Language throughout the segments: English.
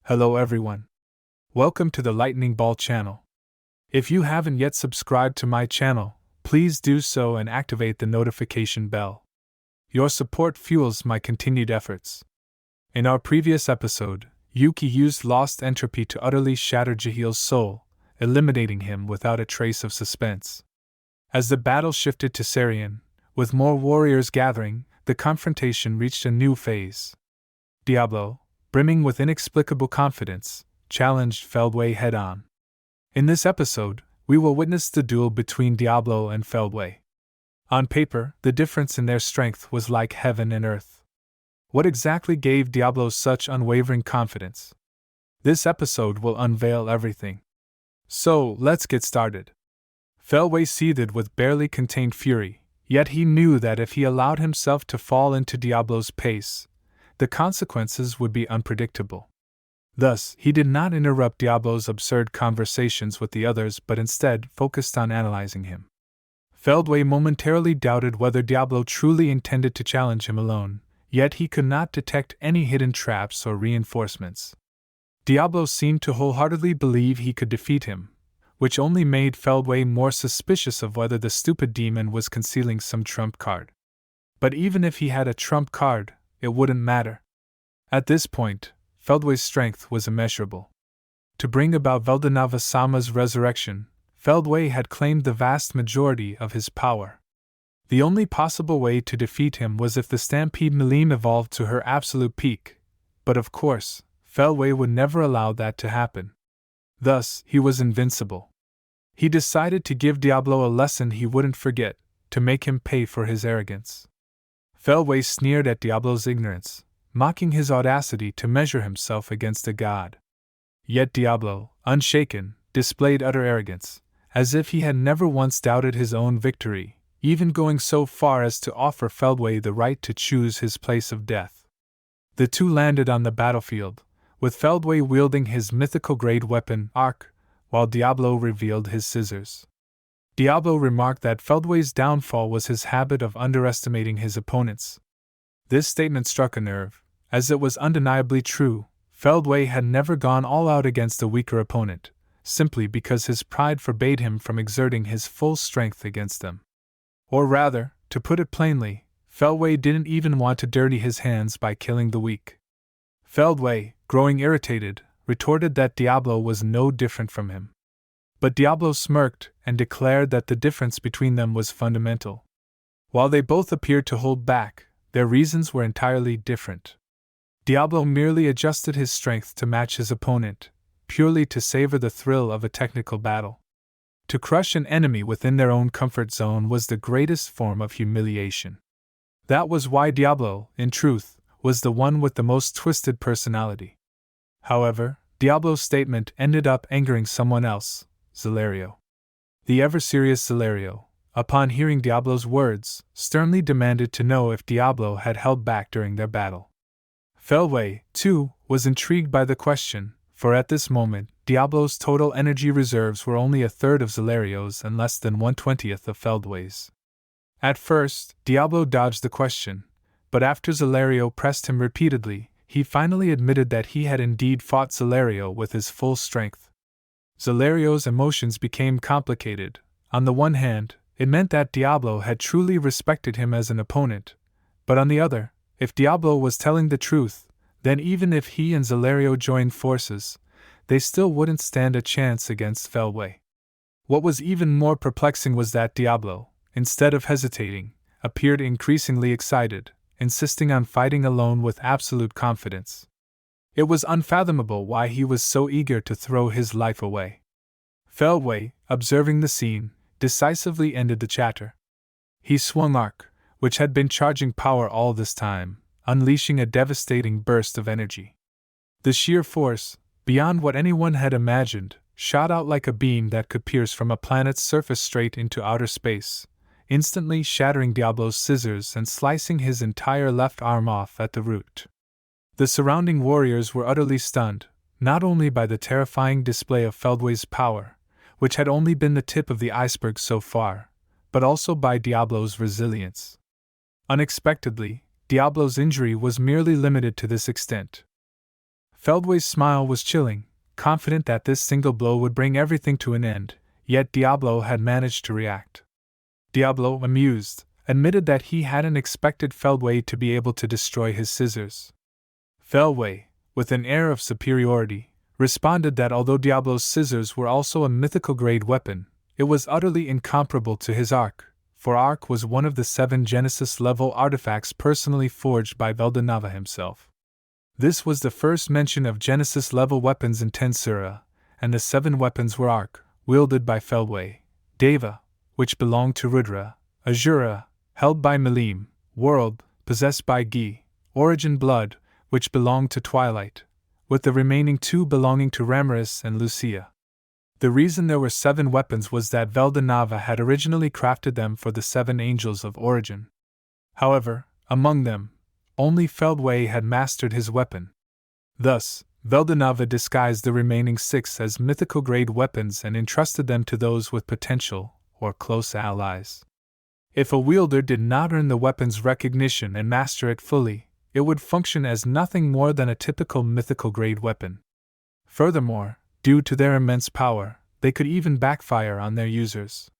Hello everyone. Welcome to the Lightning Ball channel. If you haven't yet subscribed to my channel, please do so and activate the notification bell. Your support fuels my continued efforts. In our previous episode, Yuki used lost entropy to utterly shatter Jahil's soul, eliminating him without a trace of suspense. As the battle shifted to Sarian, with more warriors gathering, the confrontation reached a new phase. Diablo, brimming with inexplicable confidence, challenged Feldway head-on. In this episode, we will witness the duel between Diablo and Feldway. On paper, the difference in their strength was like heaven and earth. What exactly gave Diablo such unwavering confidence? This episode will unveil everything. So, let's get started. Feldway seethed with barely contained fury, yet he knew that if he allowed himself to fall into Diablo's pace, the consequences would be unpredictable. Thus, he did not interrupt Diablo's absurd conversations with the others but instead focused on analyzing him. Feldway momentarily doubted whether Diablo truly intended to challenge him alone, yet he could not detect any hidden traps or reinforcements. Diablo seemed to wholeheartedly believe he could defeat him, which only made Feldway more suspicious of whether the stupid demon was concealing some trump card. But even if he had a trump card, it wouldn't matter. At this point, Feldway's strength was immeasurable. To bring about Veldanava-sama's resurrection, Feldway had claimed the vast majority of his power. The only possible way to defeat him was if the Stampede Milim evolved to her absolute peak, but of course, Feldway would never allow that to happen. Thus, he was invincible. He decided to give Diablo a lesson he wouldn't forget, to make him pay for his arrogance. Feldway sneered at Diablo's ignorance, mocking his audacity to measure himself against a god. Yet Diablo, unshaken, displayed utter arrogance, as if he had never once doubted his own victory, even going so far as to offer Feldway the right to choose his place of death. The two landed on the battlefield, with Feldway wielding his mythical-grade weapon, Arc, while Diablo revealed his scissors. Diablo remarked that Feldway's downfall was his habit of underestimating his opponents. This statement struck a nerve, as it was undeniably true. Feldway had never gone all out against a weaker opponent, simply because his pride forbade him from exerting his full strength against them. Or rather, to put it plainly, Feldway didn't even want to dirty his hands by killing the weak. Feldway, growing irritated, retorted that Diablo was no different from him. But Diablo smirked and declared that the difference between them was fundamental. While they both appeared to hold back, their reasons were entirely different. Diablo merely adjusted his strength to match his opponent, purely to savor the thrill of a technical battle. To crush an enemy within their own comfort zone was the greatest form of humiliation. That was why Diablo, in truth, was the one with the most twisted personality. However, Diablo's statement ended up angering someone else, Zelario. The ever-serious Zelario, upon hearing Diablo's words, sternly demanded to know if Diablo had held back during their battle. Feldway, too, was intrigued by the question, for at this moment, Diablo's total energy reserves were only a third of Zelario's and less than 1/20th of Feldway's. At first, Diablo dodged the question, but after Zelario pressed him repeatedly, he finally admitted that he had indeed fought Zelario with his full strength. Zelario's emotions became complicated. On the one hand, it meant that Diablo had truly respected him as an opponent, but on the other, if Diablo was telling the truth, then even if he and Zelario joined forces, they still wouldn't stand a chance against Feldway. What was even more perplexing was that Diablo, instead of hesitating, appeared increasingly excited, insisting on fighting alone with absolute confidence. It was unfathomable why he was so eager to throw his life away. Feldway, observing the scene, decisively ended the chatter. He swung Arc, which had been charging power all this time, unleashing a devastating burst of energy. The sheer force, beyond what anyone had imagined, shot out like a beam that could pierce from a planet's surface straight into outer space, instantly shattering Diablo's scissors and slicing his entire left arm off at the root. The surrounding warriors were utterly stunned, not only by the terrifying display of Feldway's power, which had only been the tip of the iceberg so far, but also by Diablo's resilience. Unexpectedly, Diablo's injury was merely limited to this extent. Feldway's smile was chilling, confident that this single blow would bring everything to an end, yet Diablo had managed to react. Diablo, amused, admitted that he hadn't expected Feldway to be able to destroy his scissors. Feldway, with an air of superiority, responded that although Diablo's scissors were also a mythical-grade weapon, it was utterly incomparable to his arc, for arc was one of the 7 Genesis-level artifacts personally forged by Veldonava himself. This was the first mention of Genesis-level weapons in TenSura, and the 7 weapons were arc, wielded by Feldway, Deva, which belonged to Rudra, Azura, held by Milim, World, possessed by Gi, Origin Blood, which belonged to Twilight, with the remaining 2 belonging to Ramaris and Lucia. The reason there were 7 weapons was that Veldonava had originally crafted them for the 7 angels of Origin. However, among them, only Feldway had mastered his weapon. Thus, Veldonava disguised the remaining 6 as mythical-grade weapons and entrusted them to those with potential, or close allies. If a wielder did not earn the weapon's recognition and master it fully, it would function as nothing more than a typical mythical-grade weapon. Furthermore, due to their immense power, they could even backfire on their users.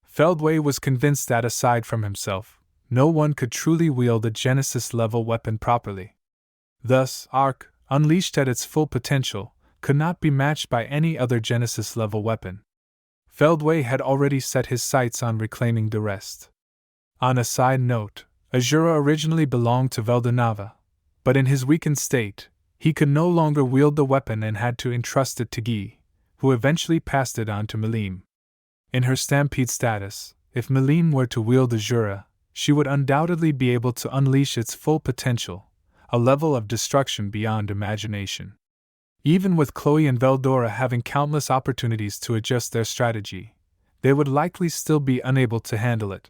Feldway was convinced that aside from himself, no one could truly wield a Genesis-level weapon properly. Thus, Arc, unleashed at its full potential, could not be matched by any other Genesis-level weapon. Feldway had already set his sights on reclaiming the rest. On a side note, Azura originally belonged to Veldonava, but in his weakened state, he could no longer wield the weapon and had to entrust it to Gi, who eventually passed it on to Milim. In her stampede status, if Milim were to wield Azura, she would undoubtedly be able to unleash its full potential, a level of destruction beyond imagination. Even with Chloe and Veldora having countless opportunities to adjust their strategy, they would likely still be unable to handle it.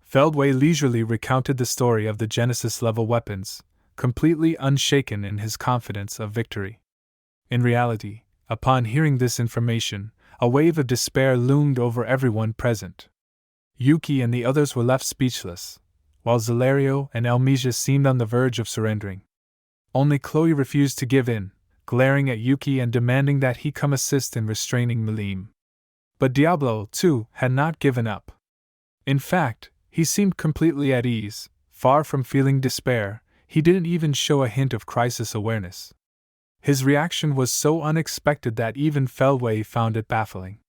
Feldway leisurely recounted the story of the Genesis-level weapons, completely unshaken in his confidence of victory. In reality, upon hearing this information, a wave of despair loomed over everyone present. Yuki and the others were left speechless, while Zelario and Elmesia seemed on the verge of surrendering. Only Chloe refused to give in, glaring at Yuki and demanding that he come assist in restraining Milim. But Diablo, too, had not given up. In fact, he seemed completely at ease. Far from feeling despair, he didn't even show a hint of crisis awareness. His reaction was so unexpected that even Feldway found it baffling.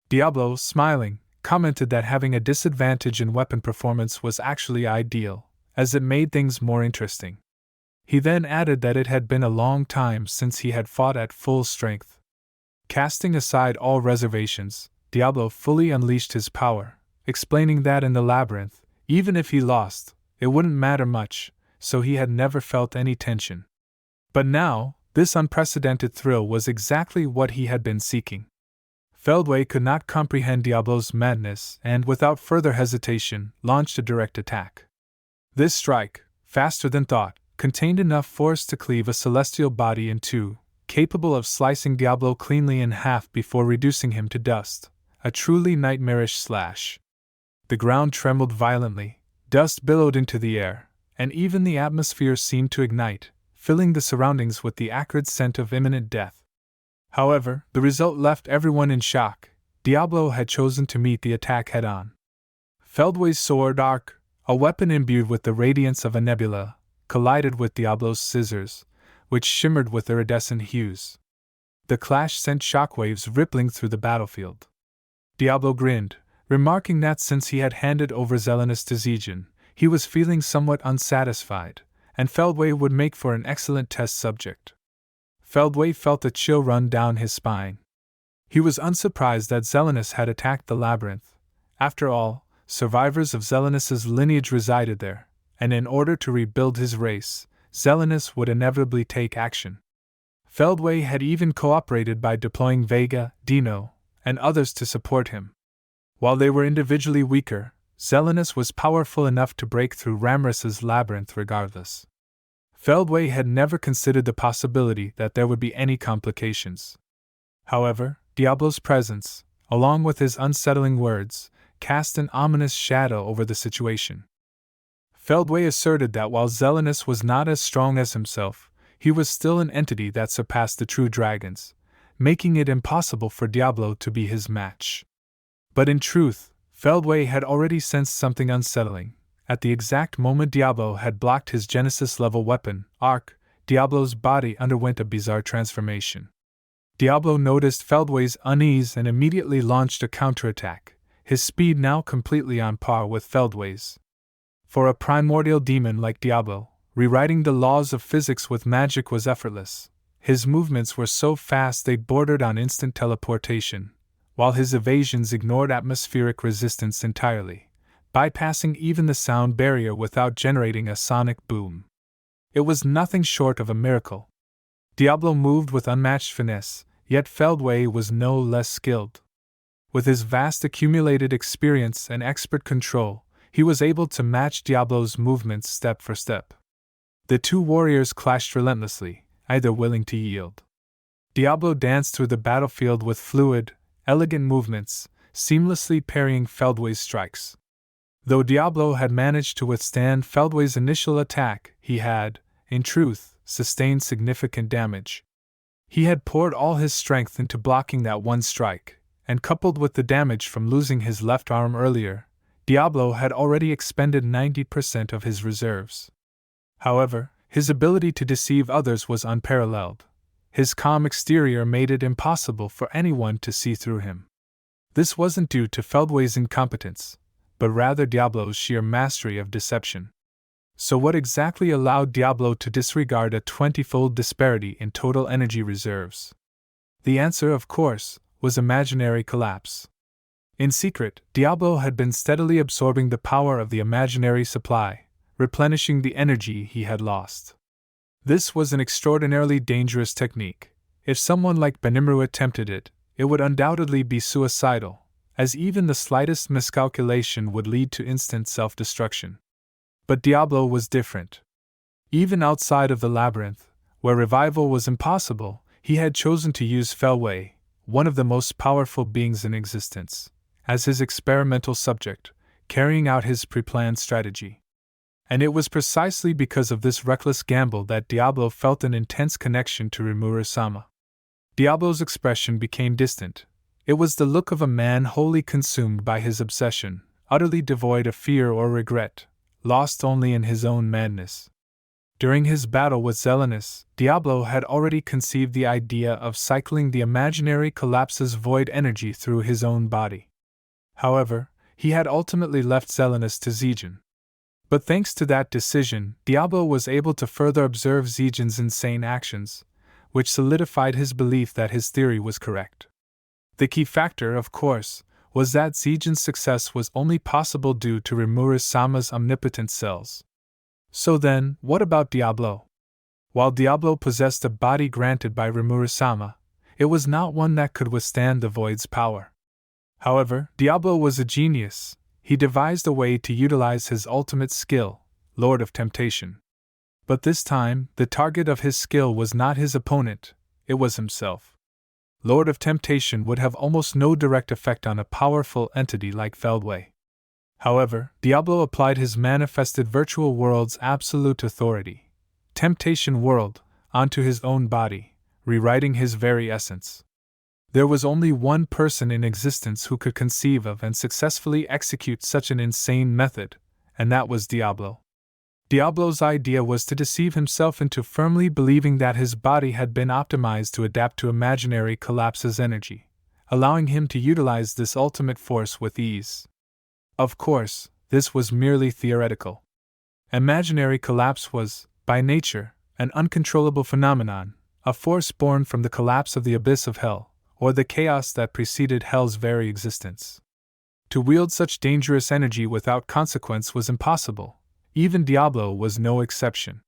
Diablo, smiling, commented that having a disadvantage in weapon performance was actually ideal, as it made things more interesting. He then added that it had been a long time since he had fought at full strength. Casting aside all reservations, Diablo fully unleashed his power, explaining that in the labyrinth, even if he lost, it wouldn't matter much, so he had never felt any tension. But now, this unprecedented thrill was exactly what he had been seeking. Feldway could not comprehend Diablo's madness and, without further hesitation, launched a direct attack. This strike, faster than thought, contained enough force to cleave a celestial body in 2, capable of slicing Diablo cleanly in half before reducing him to dust, a truly nightmarish slash. The ground trembled violently, dust billowed into the air, and even the atmosphere seemed to ignite, filling the surroundings with the acrid scent of imminent death. However, the result left everyone in shock. Diablo had chosen to meet the attack head-on. Feldway's sword arc, a weapon imbued with the radiance of a nebula, collided with Diablo's scissors, which shimmered with iridescent hues. The clash sent shockwaves rippling through the battlefield. Diablo grinned, remarking that since he had handed over Zelenus to Zijin, he was feeling somewhat unsatisfied, and Feldway would make for an excellent test subject. Feldway felt a chill run down his spine. He was unsurprised that Zelenus had attacked the labyrinth. After all, survivors of Zelenus's lineage resided there, and in order to rebuild his race, Zelenus would inevitably take action. Feldway had even cooperated by deploying Vega, Dino, and others to support him. While they were individually weaker, Zelenus was powerful enough to break through Ramras's labyrinth regardless. Feldway had never considered the possibility that there would be any complications. However, Diablo's presence, along with his unsettling words, cast an ominous shadow over the situation. Feldway asserted that while Zelenus was not as strong as himself, he was still an entity that surpassed the true dragons, making it impossible for Diablo to be his match. But in truth, Feldway had already sensed something unsettling. At the exact moment Diablo had blocked his Genesis-level weapon, Arc, Diablo's body underwent a bizarre transformation. Diablo noticed Feldway's unease and immediately launched a counterattack, his speed now completely on par with Feldway's. For a primordial demon like Diablo, rewriting the laws of physics with magic was effortless. His movements were so fast they bordered on instant teleportation, while his evasions ignored atmospheric resistance entirely, bypassing even the sound barrier without generating a sonic boom. It was nothing short of a miracle. Diablo moved with unmatched finesse, yet Feldway was no less skilled. With his vast accumulated experience and expert control, he was able to match Diablo's movements step for step. The two warriors clashed relentlessly, either willing to yield. Diablo danced through the battlefield with fluid, elegant movements, seamlessly parrying Feldway's strikes. Though Diablo had managed to withstand Feldway's initial attack, he had, in truth, sustained significant damage. He had poured all his strength into blocking that one strike, and coupled with the damage from losing his left arm earlier, Diablo had already expended 90% of his reserves. However, his ability to deceive others was unparalleled. His calm exterior made it impossible for anyone to see through him. This wasn't due to Feldway's incompetence, but rather Diablo's sheer mastery of deception. So what exactly allowed Diablo to disregard a 20-fold disparity in total energy reserves? The answer, of course, was imaginary collapse. In secret, Diablo had been steadily absorbing the power of the imaginary supply, replenishing the energy he had lost. This was an extraordinarily dangerous technique. If someone like Benimru attempted it, it would undoubtedly be suicidal, as even the slightest miscalculation would lead to instant self-destruction. But Diablo was different. Even outside of the labyrinth, where revival was impossible, he had chosen to use Feldway, one of the most powerful beings in existence, as his experimental subject, carrying out his pre-planned strategy. And it was precisely because of this reckless gamble that Diablo felt an intense connection to Rimuru-sama. Diablo's expression became distant. It was the look of a man wholly consumed by his obsession, utterly devoid of fear or regret, lost only in his own madness. During his battle with Zelenus, Diablo had already conceived the idea of cycling the imaginary collapse's void energy through his own body. However, he had ultimately left Zelenus to Zijin. But thanks to that decision, Diablo was able to further observe Zijin's insane actions, which solidified his belief that his theory was correct. The key factor, of course, was that Zijin's success was only possible due to Rimuru-sama's omnipotent cells. So then, what about Diablo? While Diablo possessed a body granted by Rimuru-sama, it was not one that could withstand the void's power. However, Diablo was a genius. He devised a way to utilize his ultimate skill, Lord of Temptation. But this time, the target of his skill was not his opponent, it was himself. Lord of Temptation would have almost no direct effect on a powerful entity like Feldway. However, Diablo applied his manifested virtual world's absolute authority, Temptation World, onto his own body, rewriting his very essence. There was only one person in existence who could conceive of and successfully execute such an insane method, and that was Diablo. Diablo's idea was to deceive himself into firmly believing that his body had been optimized to adapt to imaginary collapse's energy, allowing him to utilize this ultimate force with ease. Of course, this was merely theoretical. Imaginary collapse was, by nature, an uncontrollable phenomenon, a force born from the collapse of the abyss of hell, or the chaos that preceded hell's very existence. To wield such dangerous energy without consequence was impossible. Even Diablo was no exception.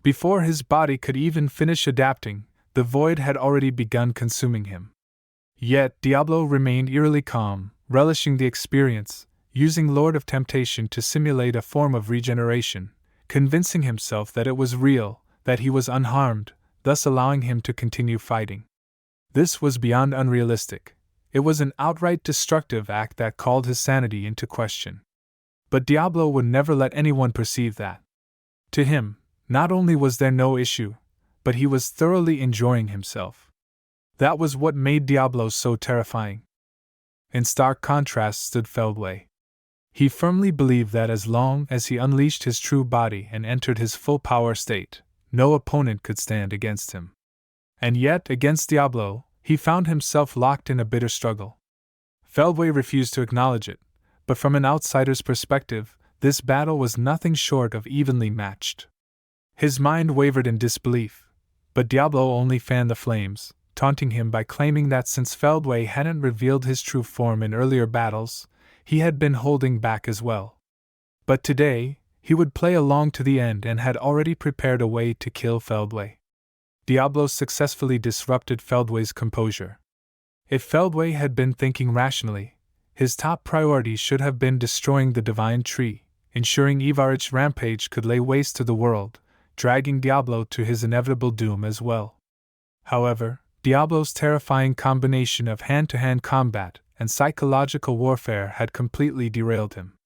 Before his body could even finish adapting, the void had already begun consuming him. Yet Diablo remained eerily calm, relishing the experience, using Lord of Temptation to simulate a form of regeneration, convincing himself that it was real, that he was unharmed, thus allowing him to continue fighting. This was beyond unrealistic. It was an outright destructive act that called his sanity into question. But Diablo would never let anyone perceive that. To him, not only was there no issue, but he was thoroughly enjoying himself. That was what made Diablo so terrifying. In stark contrast stood Feldway. He firmly believed that as long as he unleashed his true body and entered his full power state, no opponent could stand against him. And yet, against Diablo, he found himself locked in a bitter struggle. Feldway refused to acknowledge it, but from an outsider's perspective, this battle was nothing short of evenly matched. His mind wavered in disbelief, but Diablo only fanned the flames, taunting him by claiming that since Feldway hadn't revealed his true form in earlier battles, he had been holding back as well. But today, he would play along to the end and had already prepared a way to kill Feldway. Diablo successfully disrupted Feldway's composure. If Feldway had been thinking rationally, his top priority should have been destroying the Divine Tree, ensuring Ivarich's rampage could lay waste to the world, dragging Diablo to his inevitable doom as well. However, Diablo's terrifying combination of hand-to-hand combat and psychological warfare had completely derailed him.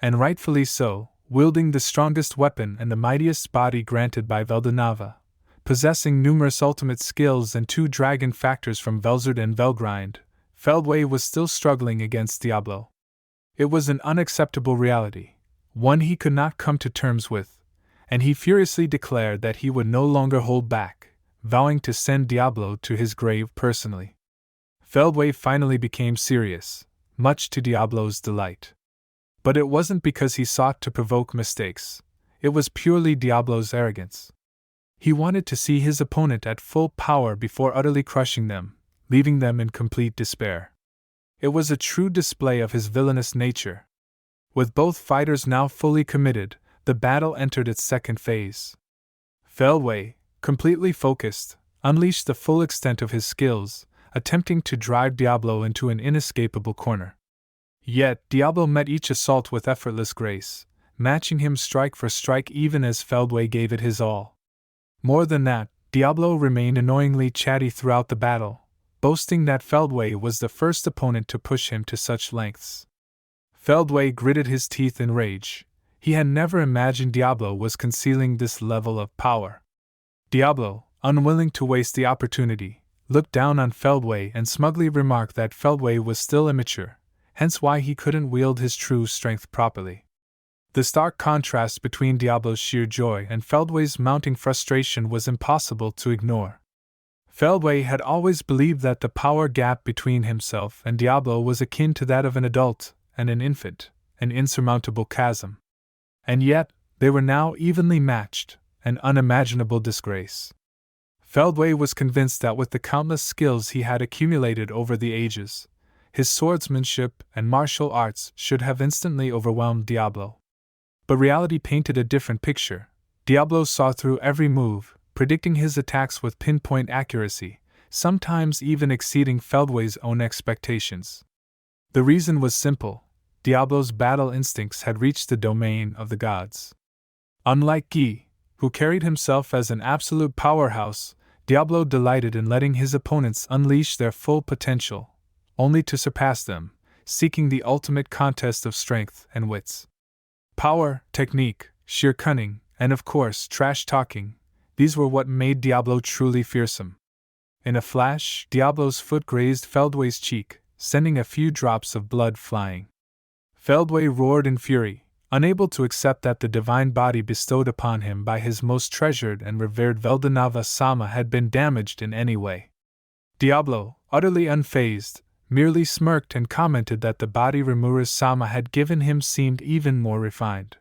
And rightfully so, wielding the strongest weapon and the mightiest body granted by Veldanava, possessing numerous ultimate skills and 2 dragon factors from Velzard and Velgrind, Feldway was still struggling against Diablo. It was an unacceptable reality, one he could not come to terms with, and he furiously declared that he would no longer hold back, vowing to send Diablo to his grave personally. Feldway finally became serious, much to Diablo's delight. But it wasn't because he sought to provoke mistakes, it was purely Diablo's arrogance. He wanted to see his opponent at full power before utterly crushing them, leaving them in complete despair. It was a true display of his villainous nature. With both fighters now fully committed, the battle entered its second phase. Feldway, completely focused, unleashed the full extent of his skills, attempting to drive Diablo into an inescapable corner. Yet Diablo met each assault with effortless grace, matching him strike for strike even as Feldway gave it his all. More than that, Diablo remained annoyingly chatty throughout the battle, boasting that Feldway was the first opponent to push him to such lengths. Feldway gritted his teeth in rage. He had never imagined Diablo was concealing this level of power. Diablo, unwilling to waste the opportunity, looked down on Feldway and smugly remarked that Feldway was still immature, hence why he couldn't wield his true strength properly. The stark contrast between Diablo's sheer joy and Feldway's mounting frustration was impossible to ignore. Feldway had always believed that the power gap between himself and Diablo was akin to that of an adult and an infant, an insurmountable chasm. And yet, they were now evenly matched, an unimaginable disgrace. Feldway was convinced that with the countless skills he had accumulated over the ages, his swordsmanship and martial arts should have instantly overwhelmed Diablo. But reality painted a different picture. Diablo saw through every move, predicting his attacks with pinpoint accuracy, sometimes even exceeding Feldway's own expectations. The reason was simple: Diablo's battle instincts had reached the domain of the gods. Unlike Guy, who carried himself as an absolute powerhouse, Diablo delighted in letting his opponents unleash their full potential, only to surpass them, seeking the ultimate contest of strength and wits. Power, technique, sheer cunning, and of course, trash-talking, these were what made Diablo truly fearsome. In a flash, Diablo's foot grazed Feldway's cheek, sending a few drops of blood flying. Feldway roared in fury, unable to accept that the divine body bestowed upon him by his most treasured and revered Veldanava Sama had been damaged in any way. Diablo, utterly unfazed, merely smirked and commented that the body Rimura's Sama had given him seemed even more refined.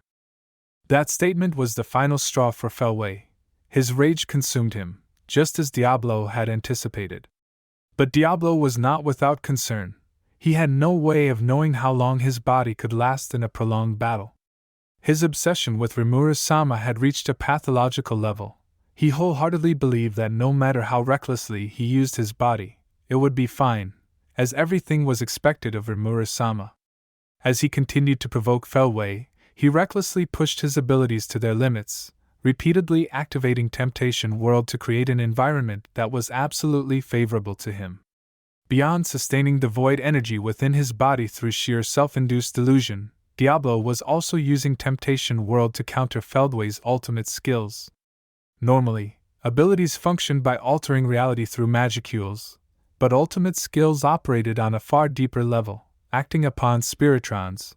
That statement was the final straw for Feldway. His rage consumed him, just as Diablo had anticipated. But Diablo was not without concern. He had no way of knowing how long his body could last in a prolonged battle. His obsession with Rimura's Sama had reached a pathological level. He wholeheartedly believed that no matter how recklessly he used his body, it would be fine, as everything was expected of Rimura's Sama. As he continued to provoke Feldway, he recklessly pushed his abilities to their limits, repeatedly activating Temptation World to create an environment that was absolutely favorable to him. Beyond sustaining the void energy within his body through sheer self-induced delusion, Diablo was also using Temptation World to counter Feldway's ultimate skills. Normally, Abilities functioned by altering reality through magicules, but ultimate skills operated on a far deeper level, acting upon spiritrons,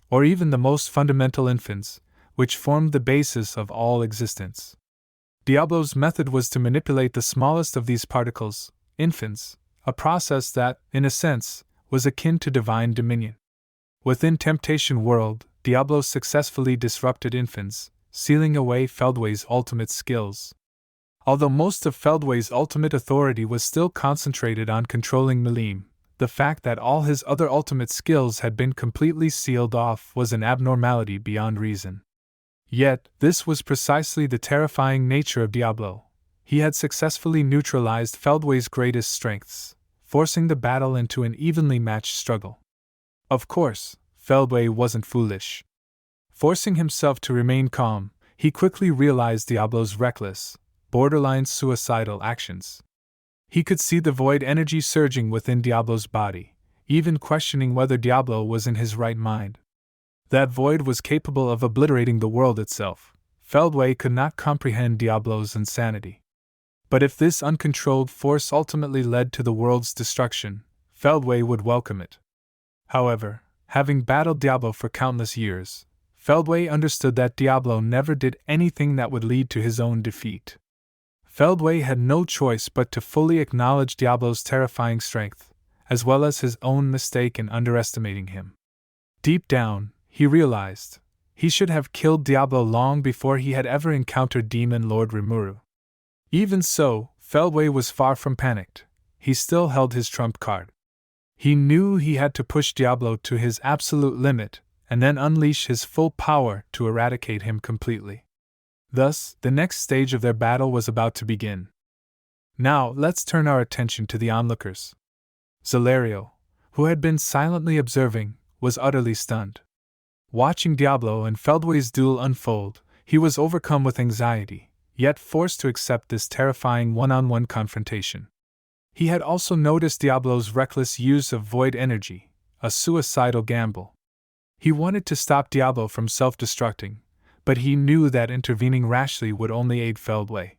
or even the most fundamental infants, which formed the basis of all existence. Diablo's method was to manipulate the smallest of these particles, infants, a process that, in a sense, was akin to divine dominion. Within Temptation World, Diablo successfully disrupted infants, sealing away Feldway's ultimate skills. Although most of Feldway's ultimate authority was still concentrated on controlling Melim, the fact that all his other ultimate skills had been completely sealed off was an abnormality beyond reason. Yet, this was precisely the terrifying nature of Diablo. He had successfully neutralized Feldway's greatest strengths, forcing the battle into an evenly matched struggle. Of course, Feldway wasn't foolish. Forcing himself to remain calm, he quickly realized Diablo's reckless, borderline suicidal actions. He could see the void energy surging within Diablo's body, even questioning whether Diablo was in his right mind. That void was capable of obliterating the world itself. Feldway could not comprehend Diablo's insanity. But if this uncontrolled force ultimately led to the world's destruction, Feldway would welcome it. However, having battled Diablo for countless years, Feldway understood that Diablo never did anything that would lead to his own defeat. Feldway had no choice but to fully acknowledge Diablo's terrifying strength, as well as his own mistake in underestimating him. Deep down, he realized, he should have killed Diablo long before he had ever encountered Demon Lord Rimuru. Even so, Feldway was far from panicked. He still held his trump card. He knew he had to push Diablo to his absolute limit, and then unleash his full power to eradicate him completely. Thus, the next stage of their battle was about to begin. Now, let's turn our attention to the onlookers. Zelario, who had been silently observing, was utterly stunned. Watching Diablo and Feldway's duel unfold, he was overcome with anxiety, yet forced to accept this terrifying one-on-one confrontation. He had also noticed Diablo's reckless use of void energy, a suicidal gamble. He wanted to stop Diablo from self-destructing, but he knew that intervening rashly would only aid Feldway.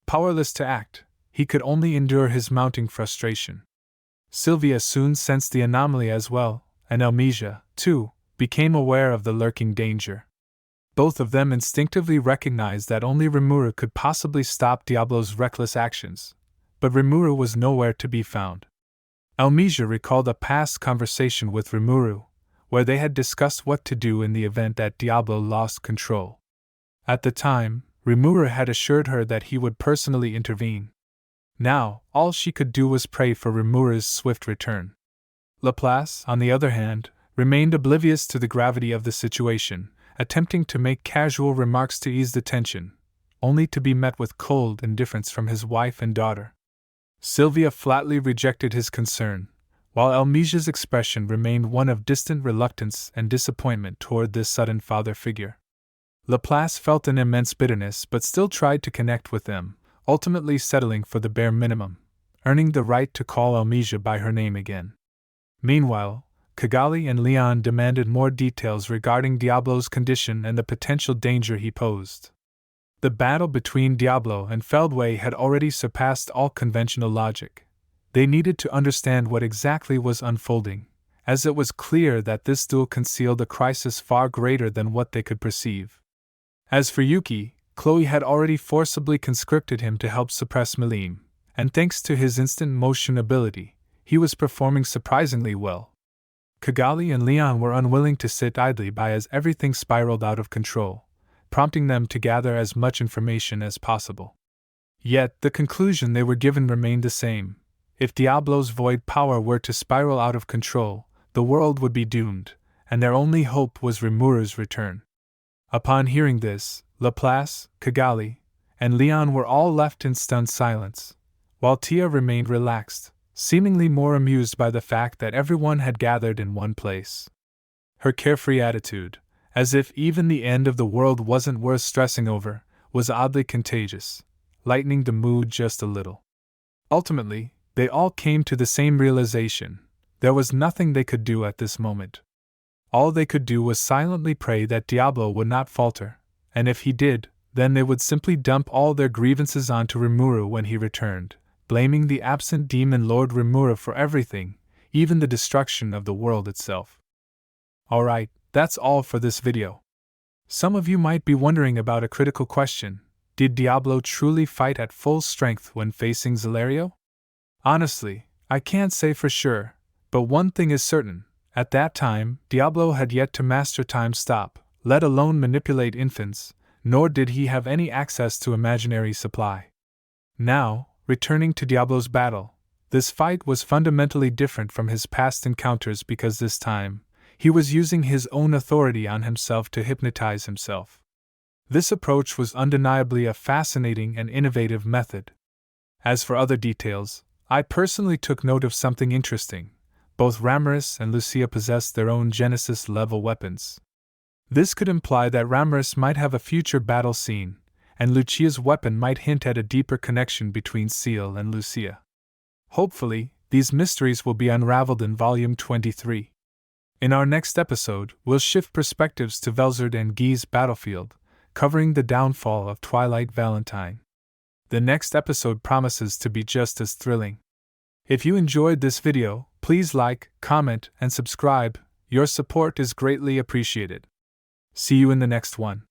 Powerless to act, he could only endure his mounting frustration. Sylvia soon sensed the anomaly as well, and Elmesia, too, became aware of the lurking danger. Both of them instinctively recognized that only Rimuru could possibly stop Diablo's reckless actions, but Rimuru was nowhere to be found. Elmesia recalled a past conversation with Rimuru, where they had discussed what to do in the event that Diablo lost control. At the time, Rimuru had assured her that he would personally intervene. Now, all she could do was pray for Rimuru's swift return. Laplace, on the other hand, remained oblivious to the gravity of the situation, attempting to make casual remarks to ease the tension, only to be met with cold indifference from his wife and daughter. Sylvia flatly rejected his concern, while Elmesia's expression remained one of distant reluctance and disappointment toward this sudden father figure. Laplace felt an immense bitterness but still tried to connect with them, ultimately settling for the bare minimum, earning the right to call Elmesia by her name again. Meanwhile, Kigali and Leon demanded more details regarding Diablo's condition and the potential danger he posed. The battle between Diablo and Feldway had already surpassed all conventional logic. They needed to understand what exactly was unfolding, as it was clear that this duel concealed a crisis far greater than what they could perceive. As for Yuki, Chloe had already forcibly conscripted him to help suppress Melim, and thanks to his instant motion ability, he was performing surprisingly well. Kigali and Leon were unwilling to sit idly by as everything spiraled out of control, prompting them to gather as much information as possible. Yet, the conclusion they were given remained the same. If Diablo's void power were to spiral out of control, the world would be doomed, and their only hope was Rimuru's return. Upon hearing this, Laplace, Kigali, and Leon were all left in stunned silence, while Tia remained relaxed, seemingly more amused by the fact that everyone had gathered in one place. Her carefree attitude, as if even the end of the world wasn't worth stressing over, was oddly contagious, lightening the mood just a little. Ultimately, they all came to the same realization: there was nothing they could do at this moment. All they could do was silently pray that Diablo would not falter, and if he did, Then they would simply dump all their grievances onto Rimuru when he returned, blaming the absent demon lord Rimuru for everything, even the destruction of the world itself. Alright, that's all for this video. Some of you might be wondering about a critical question: did Diablo truly fight at full strength when facing Zelario? Honestly, I can't say for sure, but one thing is certain: at that time, Diablo had yet to master time stop, let alone manipulate infants, nor did he have any access to imaginary supply. Now, returning to Diablo's battle, this fight was fundamentally different from his past encounters because this time, he was using his own authority on himself to hypnotize himself. This approach was undeniably a fascinating and innovative method. As for other details, I personally took note of something interesting. Both Ramiris and Lucia possessed their own Genesis-level weapons. This could imply that Ramiris might have a future battle scene, and Lucia's weapon might hint at a deeper connection between Ciel and Lucia. Hopefully, these mysteries will be unraveled in Volume 23. In our next episode, we'll shift perspectives to Velzard and Guy's battlefield, covering the downfall of Twilight Valentine. The next episode promises to be just as thrilling. If you enjoyed this video, please like, comment, and subscribe. Your support is greatly appreciated. See you in the next one.